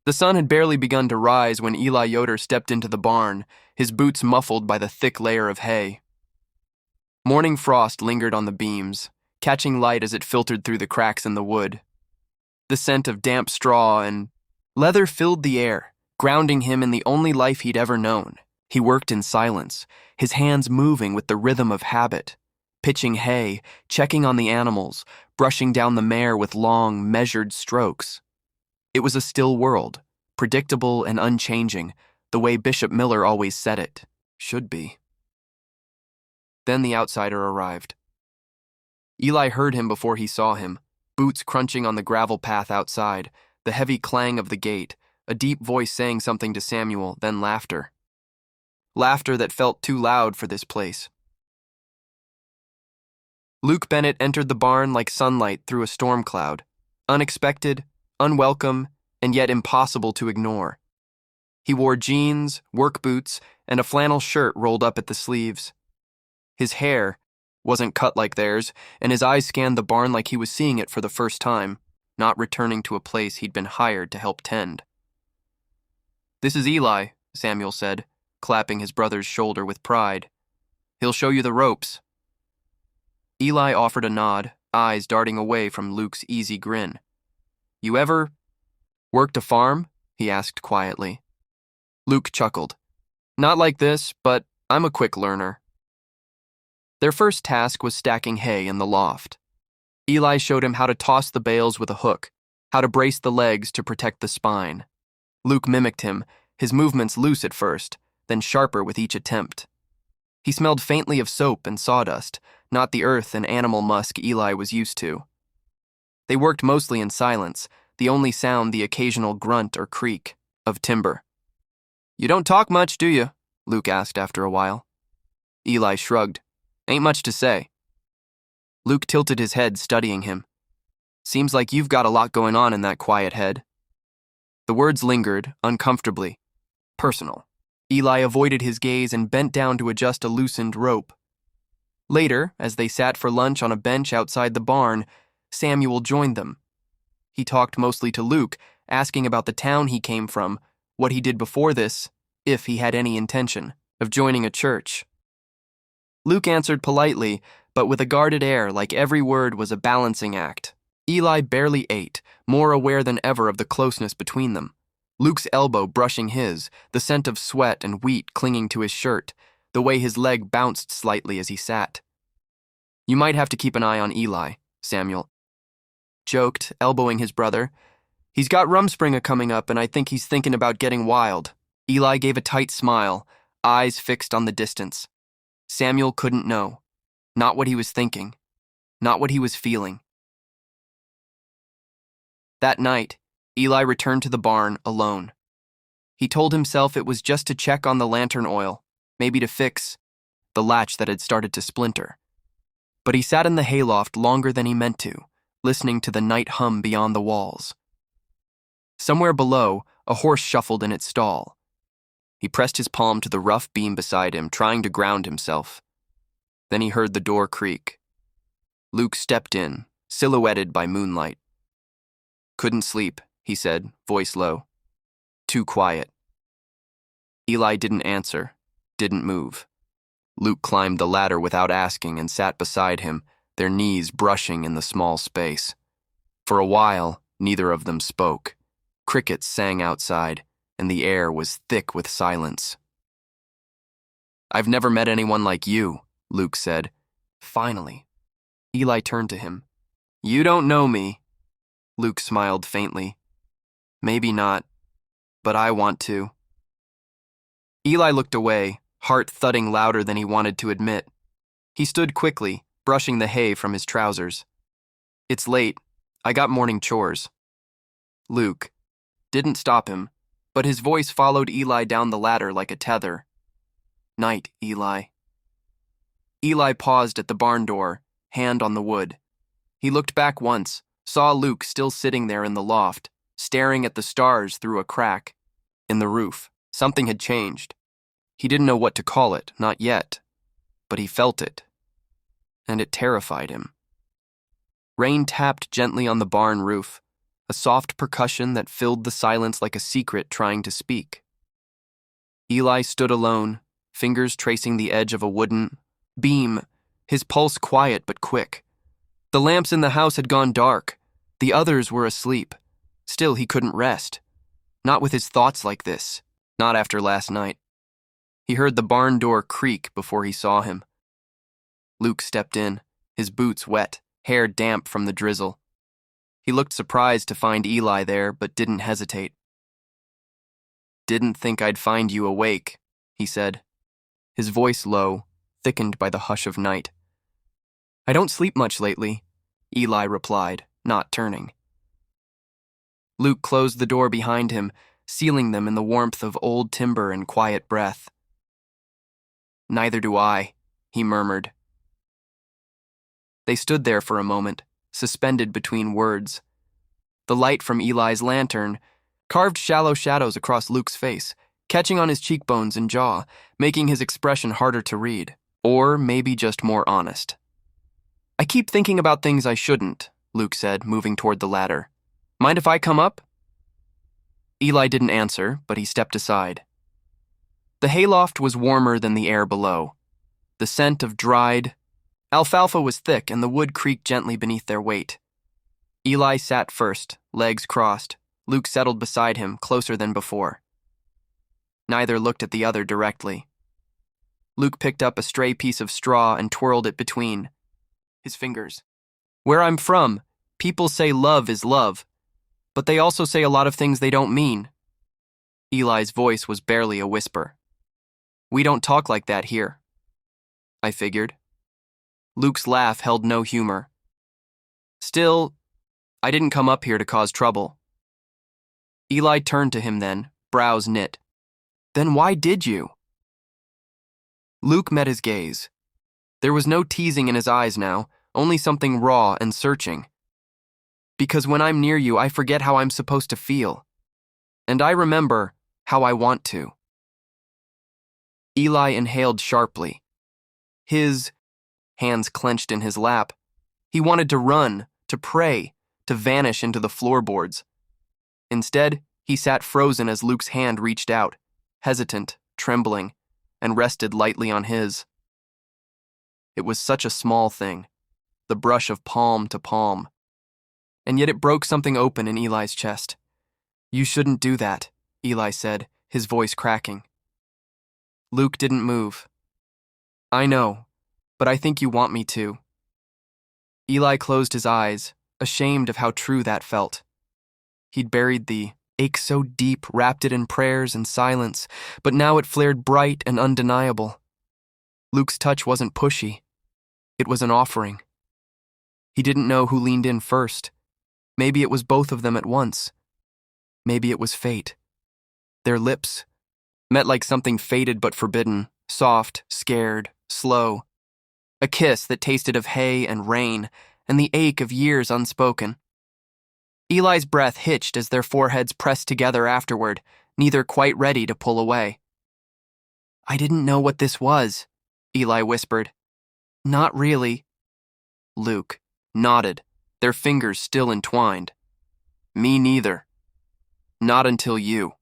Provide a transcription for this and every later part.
The sun had barely begun to rise when Eli Yoder stepped into the barn, his boots muffled by the thick layer of hay. Morning frost lingered on the beams, catching light as it filtered through the cracks in the wood. The scent of damp straw and leather filled the air, grounding him in the only life he'd ever known. He worked in silence, his hands moving with the rhythm of habit, pitching hay, checking on the animals, brushing down the mare with long, measured strokes. It was a still world, predictable and unchanging, the way Bishop Miller always said it should be. Then the outsider arrived. Eli heard him before he saw him, boots crunching on the gravel path outside, the heavy clang of the gate, a deep voice saying something to Samuel, then laughter. Laughter that felt too loud for this place. Luke Bennett entered the barn like sunlight through a storm cloud, unexpected, unwelcome, and yet impossible to ignore. He wore jeans, work boots, and a flannel shirt rolled up at the sleeves. His hair wasn't cut like theirs, and his eyes scanned the barn like he was seeing it for the first time, not returning to a place he'd been hired to help tend. "This is Eli," Samuel said, clapping his brother's shoulder with pride. "He'll show you the ropes." Eli offered a nod, eyes darting away from Luke's easy grin. "You ever worked a farm?" he asked quietly. Luke chuckled. "Not like this, but I'm a quick learner." Their first task was stacking hay in the loft. Eli showed him how to toss the bales with a hook, how to brace the legs to protect the spine. Luke mimicked him, his movements loose at first, then sharper with each attempt. He smelled faintly of soap and sawdust, not the earth and animal musk Eli was used to. They worked mostly in silence, the only sound the occasional grunt or creak of timber. "You don't talk much, do you?" Luke asked after a while. Eli shrugged. "Ain't much to say." Luke tilted his head, studying him. "Seems like you've got a lot going on in that quiet head." The words lingered, uncomfortably. Personal. Eli avoided his gaze and bent down to adjust a loosened rope. Later, as they sat for lunch on a bench outside the barn, Samuel joined them. He talked mostly to Luke, asking about the town he came from, what he did before this, if he had any intention of joining a church. Luke answered politely, but with a guarded air, like every word was a balancing act. Eli barely ate, more aware than ever of the closeness between them. Luke's elbow brushing his, the scent of sweat and wheat clinging to his shirt, the way his leg bounced slightly as he sat. "You might have to keep an eye on Eli," Samuel joked, elbowing his brother. "He's got Rumspringa coming up, and I think he's thinking about getting wild." Eli gave a tight smile, eyes fixed on the distance. Samuel couldn't know. Not what he was thinking. Not what he was feeling. That night, Eli returned to the barn alone. He told himself it was just to check on the lantern oil, maybe to fix the latch that had started to splinter. But he sat in the hayloft longer than he meant to, listening to the night hum beyond the walls. Somewhere below, a horse shuffled in its stall. He pressed his palm to the rough beam beside him, trying to ground himself. Then he heard the door creak. Luke stepped in, silhouetted by moonlight. "Couldn't sleep," he said, voice low. "Too quiet." Eli didn't answer, didn't move. Luke climbed the ladder without asking and sat beside him, their knees brushing in the small space. For a while, neither of them spoke. Crickets sang outside, and the air was thick with silence. "I've never met anyone like you," Luke said. Finally. Eli turned to him. "You don't know me." Luke smiled faintly. "Maybe not, but I want to." Eli looked away, heart thudding louder than he wanted to admit. He stood quickly, brushing the hay from his trousers. "It's late. I got morning chores." Luke didn't stop him, but his voice followed Eli down the ladder like a tether. "Night, Eli." Eli paused at the barn door, hand on the wood. He looked back once, saw Luke still sitting there in the loft, staring at the stars through a crack in the roof. Something had changed. He didn't know what to call it, not yet, but he felt it, and it terrified him. Rain tapped gently on the barn roof, a soft percussion that filled the silence like a secret trying to speak. Eli stood alone, fingers tracing the edge of a wooden beam, his pulse quiet but quick. The lamps in the house had gone dark. The others were asleep. Still, he couldn't rest. Not with his thoughts like this. Not after last night. He heard the barn door creak before he saw him. Luke stepped in, his boots wet, hair damp from the drizzle. He looked surprised to find Eli there, but didn't hesitate. "Didn't think I'd find you awake," he said, his voice low, thickened by the hush of night. "I don't sleep much lately," Eli replied, not turning. Luke closed the door behind him, sealing them in the warmth of old timber and quiet breath. "Neither do I," he murmured. They stood there for a moment, suspended between words. The light from Eli's lantern carved shallow shadows across Luke's face, catching on his cheekbones and jaw, making his expression harder to read, or maybe just more honest. "I keep thinking about things I shouldn't," Luke said, moving toward the ladder. "Mind if I come up?" Eli didn't answer, but he stepped aside. The hayloft was warmer than the air below. The scent of dried alfalfa was thick, and the wood creaked gently beneath their weight. Eli sat first, legs crossed. Luke settled beside him, closer than before. Neither looked at the other directly. Luke picked up a stray piece of straw and twirled it between his fingers. "Where I'm from, people say love is love, but they also say a lot of things they don't mean." Eli's voice was barely a whisper. "We don't talk like that here." I figured. Luke's laugh held no humor. "Still, I didn't come up here to cause trouble." Eli turned to him then, brows knit. "Then why did you?" Luke met his gaze. There was no teasing in his eyes now, only something raw and searching. "Because when I'm near you, I forget how I'm supposed to feel. And I remember how I want to." Eli inhaled sharply. His hands clenched in his lap. He wanted to run, to pray, to vanish into the floorboards. Instead, he sat frozen as Luke's hand reached out, hesitant, trembling, and rested lightly on his. It was such a small thing, the brush of palm to palm. And yet it broke something open in Eli's chest. "You shouldn't do that," Eli said, his voice cracking. Luke didn't move. "I know, but I think you want me to." Eli closed his eyes, ashamed of how true that felt. He'd buried the ache so deep, wrapped it in prayers and silence, but now it flared bright and undeniable. Luke's touch wasn't pushy. It was an offering. He didn't know who leaned in first. Maybe it was both of them at once. Maybe it was fate. Their lips met like something fated but forbidden, soft, scared, slow. A kiss that tasted of hay and rain, and the ache of years unspoken. Eli's breath hitched as their foreheads pressed together afterward, neither quite ready to pull away. "I didn't know what this was," Eli whispered. "Not really." Luke nodded, their fingers still entwined. "Me neither. Not until you."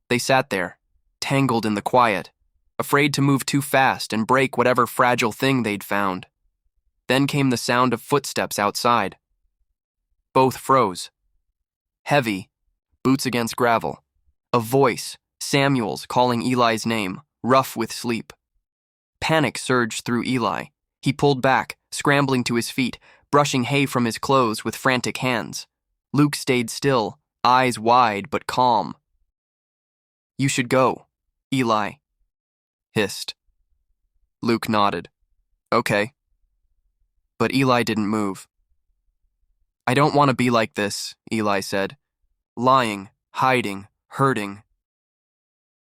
They sat there, tangled in the quiet, afraid to move too fast and break whatever fragile thing they'd found. Then came the sound of footsteps outside. Both froze. Heavy, boots against gravel. A voice, Samuel's, calling Eli's name, rough with sleep. Panic surged through Eli. He pulled back, scrambling to his feet, brushing hay from his clothes with frantic hands. Luke stayed still, eyes wide but calm. "You should go," Eli hissed. Luke nodded. "Okay." But Eli didn't move. "I don't want to be like this," Eli said. "Lying, hiding, hurting."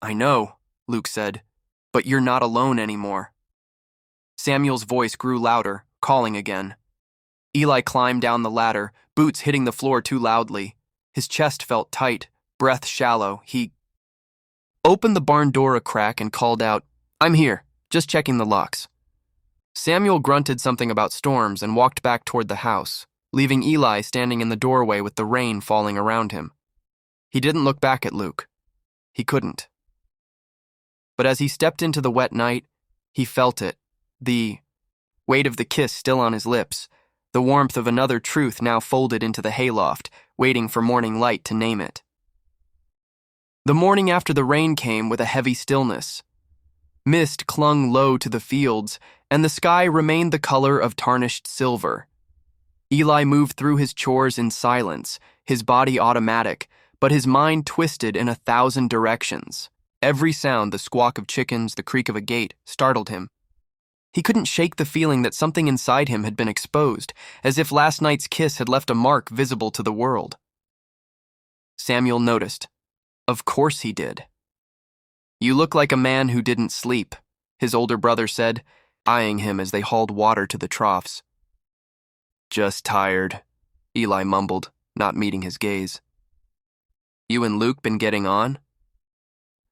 "I know," Luke said, "but you're not alone anymore." Samuel's voice grew louder, calling again. Eli climbed down the ladder, boots hitting the floor too loudly. His chest felt tight, breath shallow. He opened the barn door a crack and called out, "I'm here, just checking the locks." Samuel grunted something about storms and walked back toward the house, leaving Eli standing in the doorway with the rain falling around him. He didn't look back at Luke. He couldn't. But as he stepped into the wet night, he felt it, the weight of the kiss still on his lips, the warmth of another truth now folded into the hayloft, waiting for morning light to name it. The morning after the rain came with a heavy stillness. Mist clung low to the fields, and the sky remained the color of tarnished silver. Eli moved through his chores in silence, his body automatic, but his mind twisted in 1,000 directions. Every sound, the squawk of chickens, the creak of a gate, startled him. He couldn't shake the feeling that something inside him had been exposed, as if last night's kiss had left a mark visible to the world. Samuel noticed. Of course he did. "You look like a man who didn't sleep," his older brother said, eyeing him as they hauled water to the troughs. "Just tired," Eli mumbled, not meeting his gaze. "You and Luke been getting on?"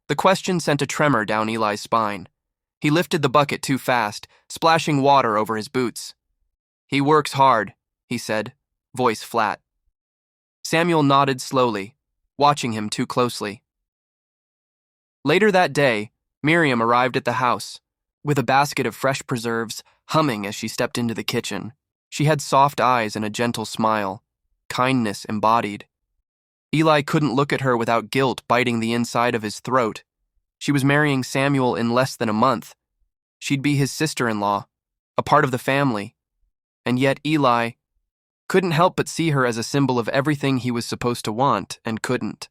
The question sent a tremor down Eli's spine. He lifted the bucket too fast, splashing water over his boots. "He works hard," he said, voice flat. Samuel nodded slowly, watching him too closely. Later that day, Miriam arrived at the house, with a basket of fresh preserves, humming as she stepped into the kitchen. She had soft eyes and a gentle smile, kindness embodied. Eli couldn't look at her without guilt biting the inside of his throat. She was marrying Samuel in less than a month. She'd be his sister-in-law, a part of the family. And yet Eli couldn't help but see her as a symbol of everything he was supposed to want and couldn't.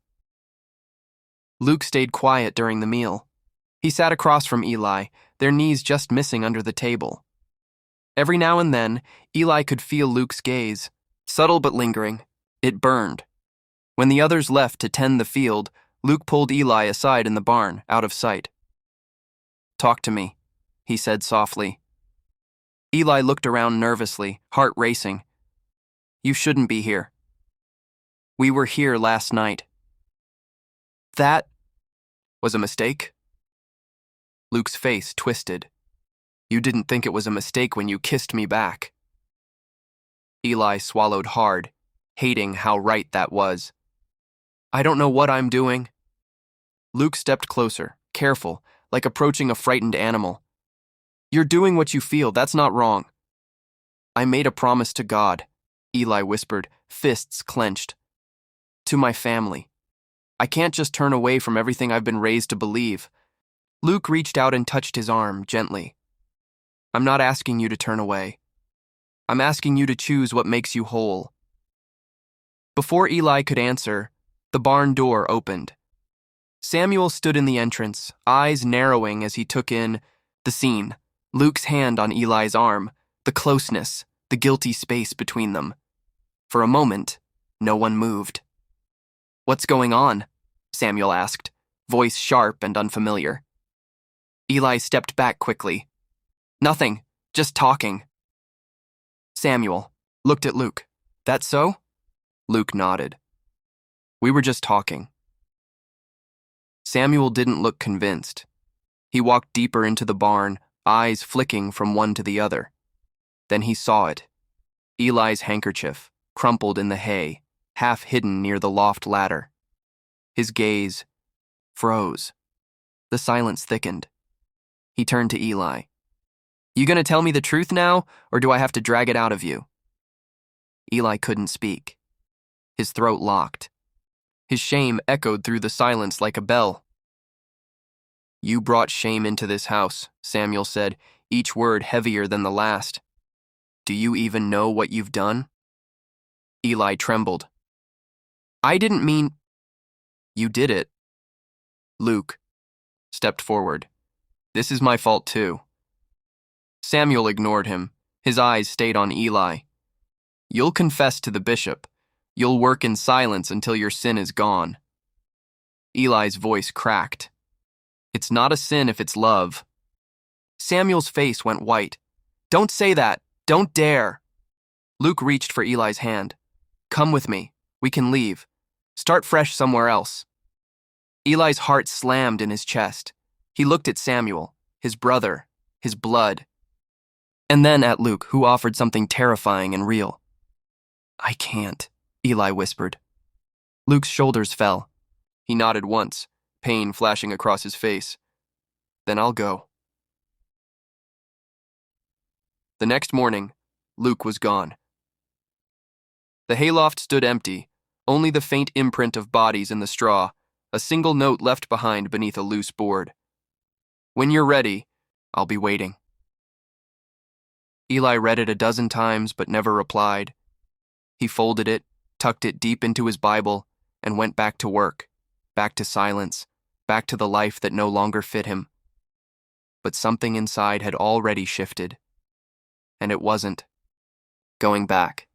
Luke stayed quiet during the meal. He sat across from Eli, their knees just missing under the table. Every now and then, Eli could feel Luke's gaze, subtle but lingering. It burned. When the others left to tend the field, Luke pulled Eli aside in the barn, out of sight. "Talk to me," he said softly. Eli looked around nervously, heart racing. "You shouldn't be here. We were here last night." "That was a mistake?" Luke's face twisted. "You didn't think it was a mistake when you kissed me back." Eli swallowed hard, hating how right that was. "I don't know what I'm doing." Luke stepped closer, careful, like approaching a frightened animal. "You're doing what you feel, that's not wrong." "I made a promise to God," Eli whispered, fists clenched. "To my family. I can't just turn away from everything I've been raised to believe." Luke reached out and touched his arm, gently. "I'm not asking you to turn away. I'm asking you to choose what makes you whole." Before Eli could answer, the barn door opened. Samuel stood in the entrance, eyes narrowing as he took in the scene, Luke's hand on Eli's arm, the closeness, the guilty space between them. For a moment, no one moved. "What's going on?" Samuel asked, voice sharp and unfamiliar. Eli stepped back quickly. "Nothing, just talking." Samuel looked at Luke. "That so?" Luke nodded. "We were just talking." Samuel didn't look convinced. He walked deeper into the barn, eyes flicking from one to the other. Then he saw it. Eli's handkerchief, crumpled in the hay, half hidden near the loft ladder. His gaze froze. The silence thickened. He turned to Eli. "You gonna tell me the truth now, or do I have to drag it out of you?" Eli couldn't speak. His throat locked. His shame echoed through the silence like a bell. "You brought shame into this house," Samuel said, each word heavier than the last. "Do you even know what you've done?" Eli trembled. "I didn't mean—" "You did it." Luke stepped forward. "This is my fault too." Samuel ignored him. His eyes stayed on Eli. "You'll confess to the bishop. You'll work in silence until your sin is gone." Eli's voice cracked. "It's not a sin if it's love." Samuel's face went white. "Don't say that. Don't dare." Luke reached for Eli's hand. "Come with me. We can leave. Start fresh somewhere else." Eli's heart slammed in his chest. He looked at Samuel, his brother, his blood, and then at Luke, who offered something terrifying and real. I can't, Eli whispered. Luke's shoulders fell. He nodded once, pain flashing across his face. Then I'll go. The next morning, Luke was gone. The hayloft stood empty, only the faint imprint of bodies in the straw, a single note left behind beneath a loose board. When you're ready, I'll be waiting. Eli read it a dozen times but never replied. He folded it, tucked it deep into his Bible, and went back to work, back to silence, back to the life that no longer fit him. But something inside had already shifted, and it wasn't going back.